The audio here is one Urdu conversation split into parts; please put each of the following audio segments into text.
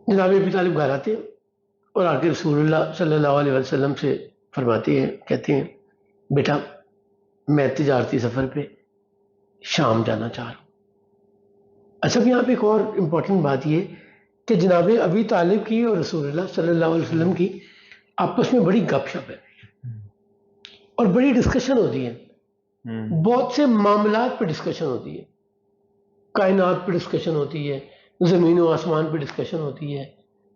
جناب ابی طالب گھر آتے ہیں اور آ کے رسول اللہ صلی اللہ علیہ وسلم سے فرماتے ہیں، کہتے ہیں بیٹا میں تجارتی سفر پہ شام جانا چاہ رہا ہوں۔ اچھا یہاں پہ ایک اور امپورٹنٹ بات یہ کہ جناب ابی طالب کی اور رسول اللہ صلی اللہ علیہ وسلم کی آپس میں بڑی گپ شپ ہے اور بڑی ڈسکشن ہوتی ہے، بہت سے معاملات پہ ڈسکشن ہوتی ہے، کائنات پہ ڈسکشن ہوتی ہے، زمین و آسمان پہ ڈسکشن ہوتی ہے،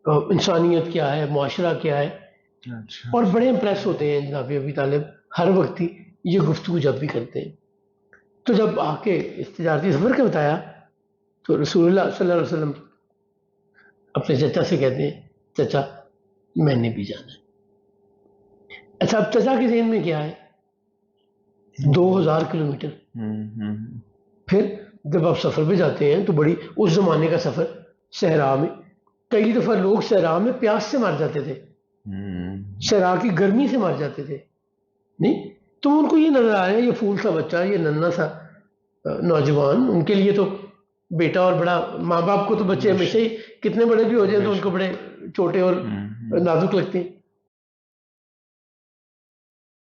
انسانیت کیا ہے، معاشرہ کیا ہے، اور بڑے امپریس ہوتے ہیں جناب ابی طالب ہر وقت ہی یہ گفتگو جب بھی کرتے ہیں۔ تو جب آ کے اس تجارتی سفر کا بتایا تو رسول اللہ صلی اللہ علیہ وسلم اپنے چچا سے کہتے ہیں چچا میں نے بھی جانا ہے۔ اچھا اب چچا کے ذہن میں کیا ہے 2000 کلومیٹر، پھر جب آپ سفر پہ جاتے ہیں تو بڑی اس زمانے کا سفر صحرا میں، کئی دفعہ لوگ صحرا میں پیاس سے مر جاتے تھے، صحرا کی گرمی سے مر جاتے تھے، نہیں تو ان کو یہ نظر آیا یہ پھول سا بچہ، یہ ننھا سا نوجوان، ان کے لیے تو بیٹا اور بڑا، ماں باپ کو تو بچے ہمیشہ ہی کتنے بڑے بھی ہو جائیں تو ان کو بڑے چھوٹے اور نازک لگتے ہیں۔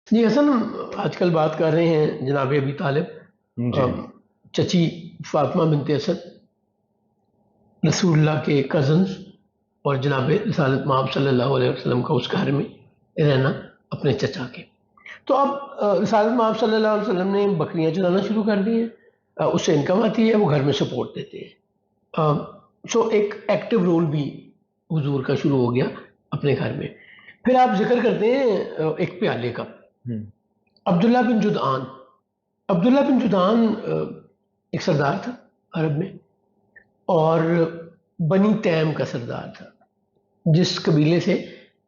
جی حسن آج کل بات کر رہے ہیں جناب ابی طالب چچی فاطمہ بنت اسد رسول اللہ کے کزنز اور جناب رسالت مآب صلی اللہ علیہ وسلم کا اس گھر میں رہنا اپنے چچا کے۔ تو اب رسالت مآب صلی اللہ علیہ وسلم نے بکریاں چلانا شروع کر دی ہیں، اس سے انکم آتی ہے، وہ گھر میں سپورٹ دیتے ہیں، سو ایک ایکٹیو رول بھی حضور کا شروع ہو گیا اپنے گھر میں۔ پھر آپ ذکر کرتے ہیں ایک پیالے کا، عبداللہ بن جدعان۔ عبداللہ بن جدعان ایک سردار تھا عرب میں اور بنی تیم کا سردار تھا، جس قبیلے سے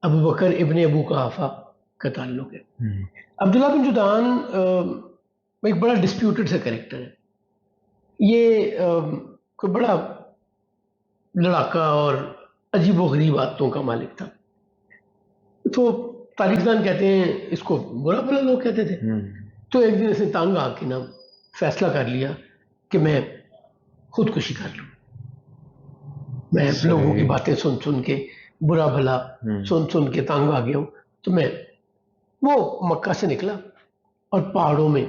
ابو بکر ابن ابو قحافہ کا تعلق ہے۔ عبداللہ بن جدعان ایک بڑا ڈسپیوٹڈ سے کریکٹر ہے، یہ کوئی بڑا لڑاکا اور عجیب و غریب عادتوں کا مالک تھا۔ تو تاریخ دان کہتے ہیں اس کو برا بھلا لوگ کہتے تھے۔ تو ایک دن اس نے تنگ آ کے نا فیصلہ کر لیا کہ میں خودکشی کر لوں، میں لوگوں کی باتیں سن سن کے برا بھلا سن کے تنگ آ گیا ہوں، تو میں وہ مکہ سے نکلا اور پہاڑوں میں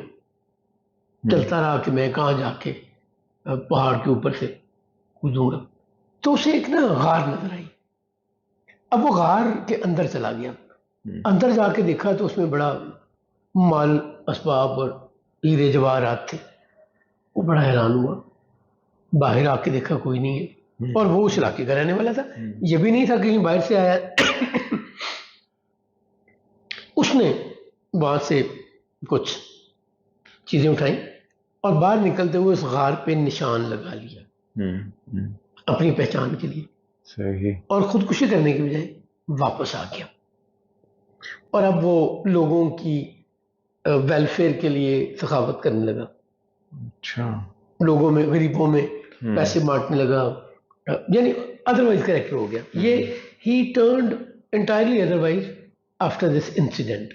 چلتا رہا کہ میں کہاں جا کے پہاڑ کے اوپر سے کودوں گا۔ تو اسے ایک نا غار نظر آئی، اب وہ غار کے اندر چلا گیا، اندر جا کے دیکھا تو اس میں بڑا مال اسباب اور ہیرے جواہرات تھے، وہ بڑا حیران ہوا، باہر آ کے دیکھا کوئی نہیں ہے، اور وہ اس علاقے کا رہنے والا تھا، یہ بھی نہیں تھا کہیں باہر سے آیا۔ اس نے وہاں سے کچھ چیزیں اٹھائیں اور باہر نکلتے ہوئے اس غار پہ نشان لگا لیا اپنی پہچان کے لیے، اور خودکشی کرنے کی بجائے واپس آ گیا، اور اب وہ لوگوں کی ویلفیئر کے لیے سخاوت کرنے لگا، لوگوں میں غریبوں میں پیسے بانٹنے لگا، یعنی ادروائز کریکٹر ہو گیا یہ۔ He turned entirely otherwise after this incident.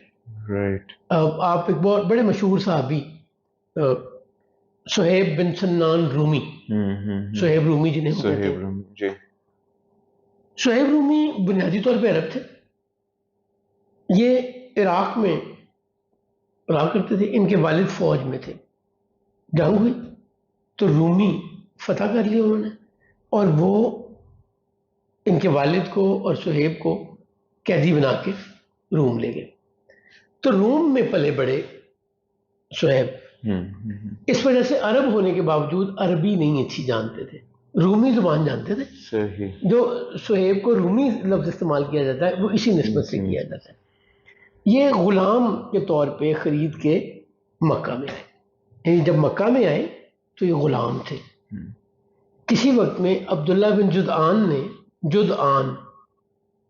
آپ ایک بہت بڑے مشہور صحابی سہیب بن سنان رومی، سہیب رومی جنہیں ہم کہتے ہیں، سہیب رومی بنیادی طور پہ عرب تھے، یہ عراق میں رہا کرتے تھے، ان کے والد فوج میں تھے، جنگ ہوئی تو رومی فتح کر لیا انہوں نے، اور وہ ان کے والد کو اور سہیب کو قیدی بنا کے روم لے گئے، تو روم میں پلے بڑے سہیب، اس وجہ سے عرب ہونے کے باوجود عربی نہیں اچھی جانتے تھے، رومی زبان جانتے تھے، جو سہیب کو رومی لفظ استعمال کیا جاتا ہے وہ اسی نسبت سے کیا جاتا ہے۔ یہ غلام کے طور پہ خرید کے مکہ میں آئے، یعنی جب مکہ میں آئے تو یہ غلام تھے۔ کسی وقت میں عبداللہ بن جدعان نے، جدعان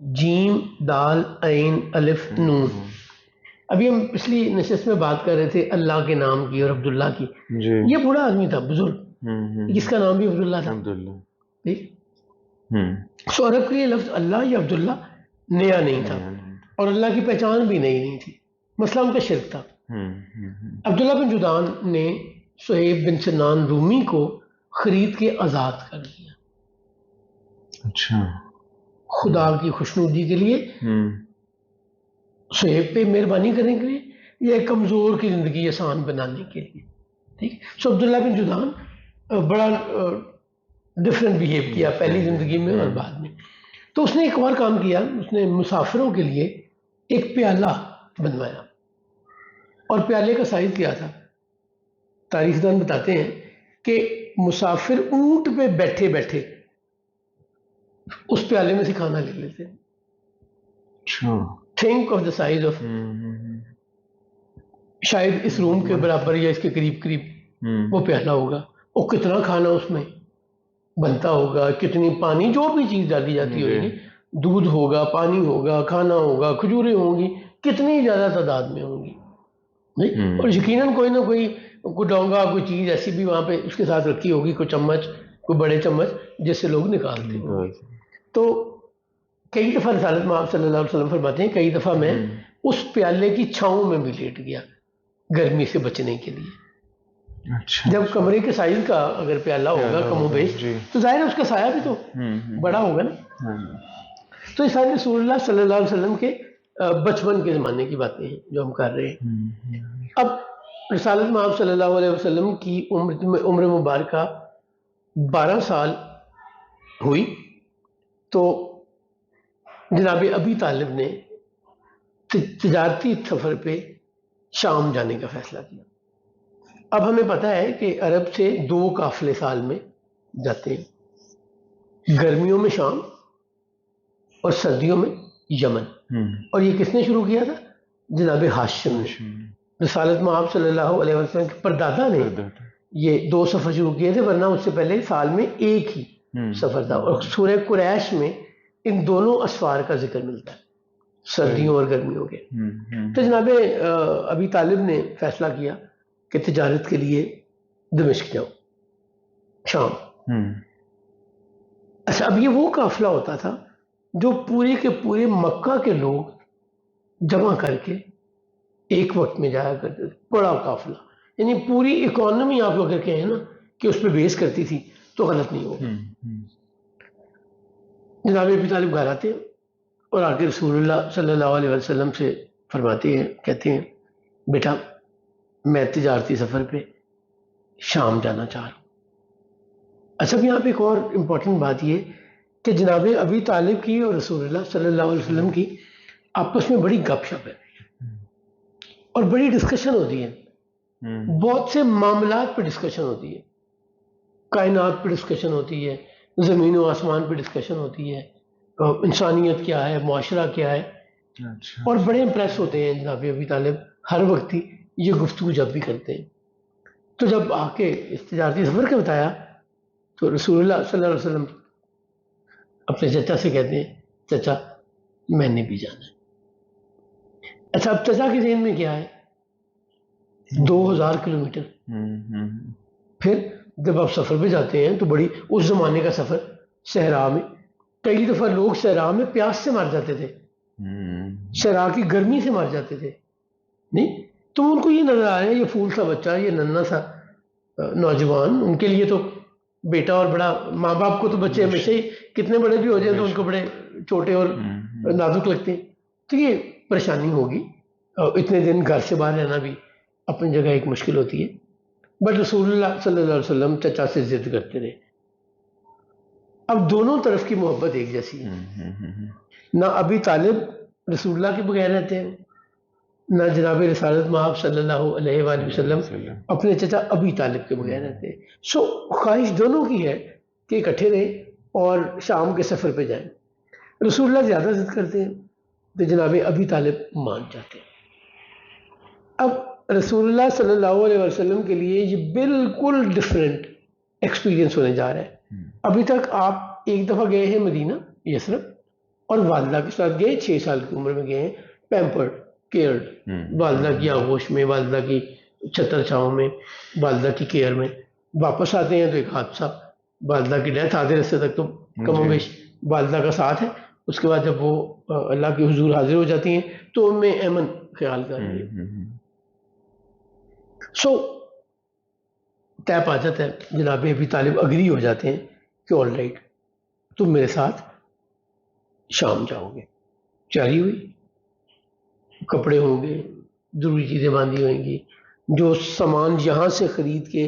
جیم دال عین الف نون، ابھی ہم پچھلی نشست میں بات کر رہے تھے اللہ کے نام کی اور عبداللہ کی، یہ بوڑھا آدمی تھا بزرگ، جس کا نام بھی عبداللہ تھا، سو عرب کے لیے لفظ اللہ یا عبداللہ نیا نہیں تھا اور اللہ کی پہچان بھی نہیں تھی، مسئلہ ان کا شرک تھا۔ عبداللہ بن جدعان نے سہیب بن سنان رومی کو خرید کے آزاد کر دیا، خدا کی خوشنودی کے لیے، صہیب پہ مہربانی کرنے کے لیے، یا ایک کمزور کی زندگی آسان بنانے کے لیے. ٹھیک. سو عبداللہ بن جدعان بڑا ڈفرینٹ بیہیو کیا پہلی زندگی میں اور بعد میں. تو اس نے ایک اور کام کیا، اس نے مسافروں کے لیے ایک پیالہ بنوایا. اور پیالے کا سائز کیا تھا؟ تاریخ دان بتاتے ہیں کہ مسافر اونٹ پہ بیٹھے بیٹھے اس پیالے میں سے کھانا لے لیتے. Think of the size of, شاید اس روم کے برابر یا اس کے قریب قریب وہ پیالہ ہوگا. اور کتنا کھانا اس میں بنتا ہوگا، کتنی پانی، جو بھی چیز ڈالی جاتی ہوگی، دودھ ہوگا، پانی ہوگا، کھانا ہوگا، کھجوریں ہوں گی، کتنی زیادہ تعداد میں ہوں گی. نہیں، اور یقیناً کوئی نہ کوئی ڈونگا، کوئی چیز ایسی بھی وہاں پہ اس کے ساتھ رکھی ہوگی، کوئی چمچ، کوئی بڑے چمچ جس سے لوگ نکالتے ہوں. تو کئی دفعہ رسالت میں آپ صلی اللہ علیہ وسلم فرماتے ہیں کئی دفعہ میں اس پیالے کی چھاؤں میں بھی لیٹ گیا گرمی سے بچنے کے لیے. جب کمرے کے سائز کا اگر پیالہ ہوگا کم و بیش تو ظاہر ہے اس کا سایہ بھی تو بڑا ہوگا نا. تو یہ سارے رسول اللہ صلی اللہ علیہ وسلم کے بچپن کے زمانے کی باتیں ہیں جو ہم کر رہے ہیں. اب رسالت میں آپ صلی اللہ علیہ وسلم کی عمر مبارکہ 12 سال ہوئی تو جناب ابی طالب نے تجارتی سفر پہ شام جانے کا فیصلہ کیا. اب ہمیں پتہ ہے کہ عرب سے 2 قافلے سال میں جاتے ہیں، گرمیوں میں شام اور سردیوں میں یمن. اور یہ کس نے شروع کیا تھا؟ جناب ہاشم نے. رسالت میں آپ صلی اللہ علیہ وسلم کے پردادا نے یہ 2 سفر شروع کیے تھے، ورنہ اس سے پہلے سال میں ایک ہی سفر تھا. اور سورہ قریش میں ان دونوں اسفار کا ذکر ملتا ہے، سردیوں اور گرمیوں کے. تو جناب ابی طالب نے فیصلہ کیا کہ تجارت کے لیے دمشق جاؤ، شام. اچھا، اب یہ وہ قافلہ ہوتا تھا جو پورے کے پورے مکہ کے لوگ جمع کر کے ایک وقت میں جایا کرتے تھے. بڑا قافلہ، یعنی پوری اکانومی آپ اگر کہیں نا کہ اس پہ بیس کرتی تھی تو غلط نہیں ہوگا. جناب ابی طالب گھر آتے ہیں اور آ کے رسول اللہ صلی اللہ علیہ وسلم سے فرماتے ہیں، کہتے ہیں بیٹا میں تجارتی سفر پہ شام جانا چاہ رہا ہوں. اچھا، اب یہاں پہ ایک اور امپورٹنٹ بات یہ کہ جناب ابی طالب کی اور رسول اللہ صلی اللہ علیہ وسلم کی آپس میں بڑی گپ شپ ہے اور بڑی ڈسکشن ہوتی ہے. بہت سے معاملات پہ ڈسکشن ہوتی ہے، کائنات پہ ڈسکشن ہوتی ہے، زمین و آسمان پہ ڈسکشن ہوتی ہے، انسانیت کیا ہے، معاشرہ کیا ہے. اور بڑے امپریس ہوتے ہیں جناب ابی طالب ہر وقت ہی یہ گفتگو جب بھی کرتے ہیں. تو جب آ کے اس تجارتی سفر کا بتایا تو رسول اللہ صلی اللہ علیہ وسلم اپنے چچا سے کہتے ہیں چچا میں نے بھی جانا ہے. اچھا، اب چچا کے ذہن میں کیا ہے؟ 2000 کلومیٹر. پھر جب آپ سفر پہ جاتے ہیں تو بڑی اس زمانے کا سفر صحرا میں، کئی دفعہ لوگ صحرا میں پیاس سے مر جاتے تھے، صحرا کی گرمی سے مر جاتے تھے. نہیں تو ان کو یہ نظر آ رہا ہے یہ پھول سا بچہ، یہ ننھا سا نوجوان، ان کے لیے تو بیٹا اور بڑا، ماں باپ کو تو بچے ہمیشہ ہی کتنے بڑے بھی ہو جائیں تو ان کو بڑے چھوٹے اور نازک لگتے ہیں. تو یہ پریشانی ہوگی، اتنے دن گھر سے باہر رہنا بھی اپنی جگہ ایک مشکل ہوتی ہے. بٹ رسول اللہ صلی اللہ علیہ وسلم چچا سے ضد کرتے رہے. اب دونوں طرف کی محبت ایک جیسی ہے. نہ ابی طالب رسول اللہ کے بغیر رہتے ہیں، نہ جناب رسالت مآب صلی اللہ علیہ وآلہ وسلم اپنے چچا ابی طالب کے بغیر رہتے ہیں. سو خواہش دونوں کی ہے کہ اکٹھے رہیں اور شام کے سفر پہ جائیں. رسول اللہ زیادہ ضد کرتے ہیں تو جناب ابی طالب مان جاتے ہیں. اب رسول اللہ صلی اللہ علیہ وسلم کے لیے یہ بالکل ڈفرینٹ ایکسپیرینس ہونے جا رہا ہے. ابھی تک آپ ایک دفعہ گئے ہیں مدینہ یثرب اور والدہ کے ساتھ گئے، 6 سال کی عمر میں گئے ہیں، پیمپرڈ، کیئرڈ، والدہ کی آغوش میں، والدہ کی چھتر چھاؤں میں، والدہ کی کیئر میں. واپس آتے ہیں تو ایک حادثہ، والدہ کی ڈیتھ، آدھے رستے تک تو کم و بیش والدہ کا ساتھ ہے. اس کے بعد جب وہ اللہ کے حضور حاضر ہو جاتی ہیں تو ان میں ایمن خیال کر رہی ہے. سو طے پا جاتا ہے، جناب ابی طالب اگری ہو جاتے ہیں کہ آل رائٹ تم میرے ساتھ شام جاؤ گے، تیاری ہوئی، کپڑے ہوں گے، ضروری چیزیں باندھی ہوئیں گی، جو سامان یہاں سے خرید کے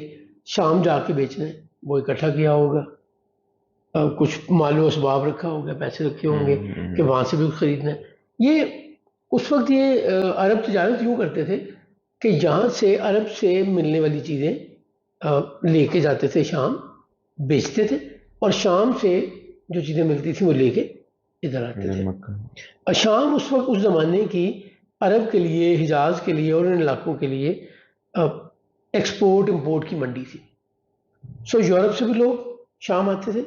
شام جا کے بیچنا ہے وہ اکٹھا کیا ہوگا، کچھ مال و اسباب رکھا ہوگا، پیسے رکھے ہوں گے کہ وہاں سے بھی خریدنا ہے۔ یہ اس وقت یہ عرب تجارت یوں کرتے تھے کہ یہاں سے عرب سے ملنے والی چیزیں لے کے جاتے تھے شام، بیچتے تھے، اور شام سے جو چیزیں ملتی تھیں وہ لے کے ادھر آتے تھے۔ شام اس وقت اس زمانے کی عرب کے لیے، حجاز کے لیے اور ان علاقوں کے لیے ایکسپورٹ امپورٹ کی منڈی تھی۔ سو یورپ سے بھی لوگ شام آتے تھے،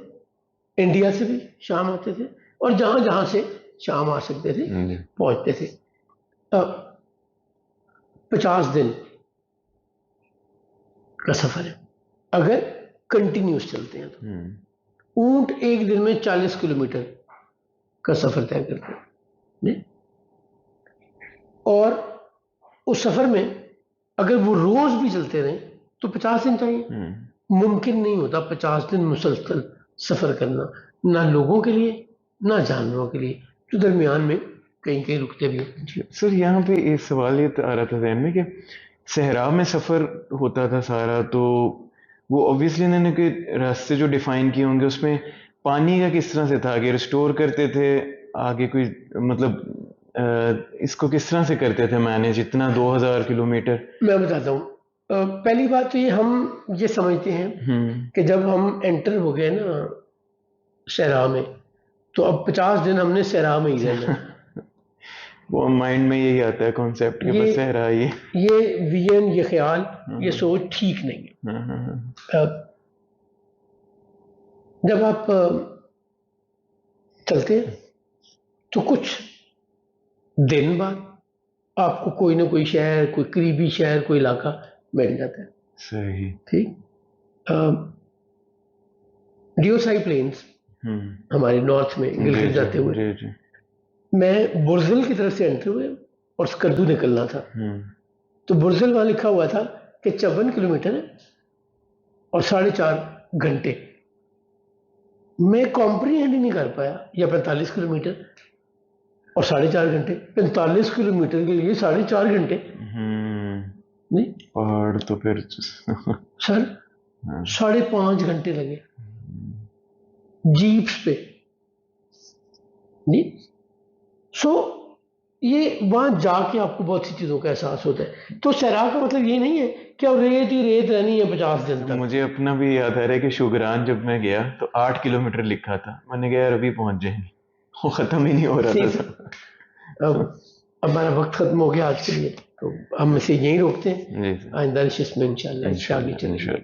انڈیا سے بھی شام آتے تھے، اور جہاں جہاں سے شام آ سکتے تھے پہنچتے تھے۔ 50 دن کا سفر ہے اگر کنٹینیوس چلتے ہیں تو۔ اونٹ ایک دن میں 40 کلومیٹر کا سفر طے کرتے ہیں، اور اس سفر میں اگر وہ روز بھی چلتے رہیں تو 50 دن چاہیے۔ ممکن نہیں ہوتا 50 دن مسلسل سفر کرنا، نہ لوگوں کے لیے نہ جانوروں کے لیے، تو درمیان میں کہیں کہیں رکتے بھی ہیں۔ سر یہاں پہ ایک سوال یہ آ رہا تھا ذہن میں کہ صحرا میں سفر ہوتا تھا سارا، تو وہ اوبیسلی انہوں نے کہ راستے جو ڈیفائن کیے ہوں گے اس میں پانی کا کس طرح سے تھا، کہ رسٹور کرتے تھے آگے کوئی مطلب اس کو کس طرح سے کرتے تھے مینیج اتنا 2000 کلومیٹر؟ میں بتاتا ہوں۔ پہلی بات تو یہ ہم یہ سمجھتے ہیں کہ جب ہم انٹر ہو گئے نا صحرا میں تو اب 50 دن ہم نے صحرا میں ہی رہنا ہے۔ وہ مائنڈ میں یہی آتا ہے کانسیپٹ کہ بس صحرا یہ ویژن، یہ خیال، یہ سوچ ٹھیک نہیں ہے۔ جب آپ چلتے ہیں تو کچھ دن بعد آپ کو کوئی نہ کوئی شہر، کوئی قریبی شہر، کوئی علاقہ مل جاتا ہے۔ صحیح، ٹھیک۔ ڈیوسائی پلینز ہمارے نارتھ میں گلگت جاتے ہوئے، میں برزل کی طرف سے انٹر ہوئے اور سکردو نکلنا تھا، تو برزل وہاں لکھا ہوا تھا کہ 54 کلومیٹر ہے اور 4.5 گھنٹے۔ میں کمپریہینڈ ہی نہیں کر پایا، یا 45 کلومیٹر اور 4.5 گھنٹے، 45 کلومیٹر کے لیے 4.5 گھنٹے نہیں پہاڑ تو پھر سر 5.5 گھنٹے لگے جیپس پہ نہیں۔ سو یہ وہاں جا کے آپ کو بہت سی چیزوں کا احساس ہوتا ہے۔ تو صحرا کا مطلب یہ نہیں ہے کہ اب ریت ہی ریت رہنی ہے 50 دن تک۔ مجھے اپنا بھی یاد آ رہا ہے کہ شوگران جب میں گیا تو 8 کلومیٹر لکھا تھا، میں نے کہا یار ابھی پہنچ جائیں گے، وہ ختم ہی نہیں ہو رہا تھا۔ اب ہمارا وقت ختم ہو گیا آج کے لیے، تو ہم اسے یہیں روکتے ہیں، جی آئندہ نشست میں انشاءاللہ اس سے آگے چلیں گے۔